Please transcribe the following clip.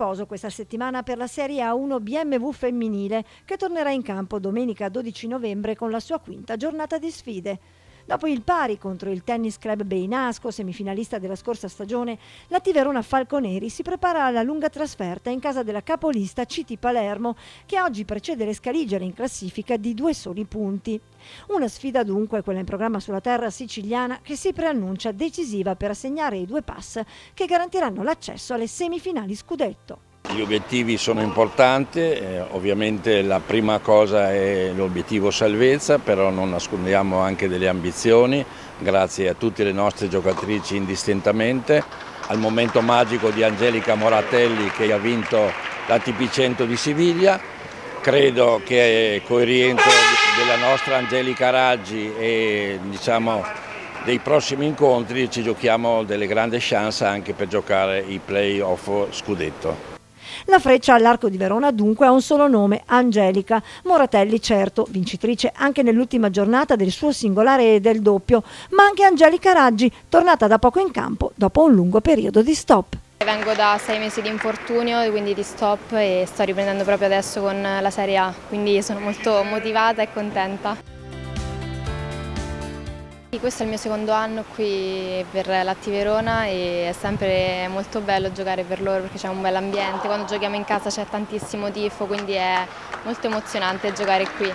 riposo questa settimana per la Serie A1 BMW femminile, che tornerà in campo domenica 12 novembre con la sua quinta giornata di sfide. Dopo il pari contro il Tennis Club Beinasco, semifinalista della scorsa stagione, la Tiverona Falconeri si prepara alla lunga trasferta in casa della capolista Citi Palermo, che oggi precede le scaligere in classifica di 2 soli punti. Una sfida dunque, quella in programma sulla terra siciliana, che si preannuncia decisiva per assegnare i 2 pass che garantiranno l'accesso alle semifinali scudetto. Gli obiettivi sono importanti, ovviamente la prima cosa è l'obiettivo salvezza, però non nascondiamo anche delle ambizioni, grazie a tutte le nostre giocatrici indistintamente, al momento magico di Angelica Moratelli che ha vinto l'ATP 100 di Siviglia. Credo che con il rientro della nostra Angelica Raggi e dei prossimi incontri ci giochiamo delle grandi chance anche per giocare i play-off scudetto. La Freccia all'Arco di Verona dunque ha un solo nome, Angelica. Moratelli certo, vincitrice anche nell'ultima giornata del suo singolare e del doppio, ma anche Angelica Raggi, tornata da poco in campo dopo un lungo periodo di stop. Vengo da 6 mesi di infortunio, quindi di stop, e sto riprendendo proprio adesso con la Serie A, quindi sono molto motivata e contenta. Questo è il mio secondo anno qui per la Verona e è sempre molto bello giocare per loro perché c'è un bel ambiente, quando giochiamo in casa c'è tantissimo tifo, quindi è molto emozionante giocare qui.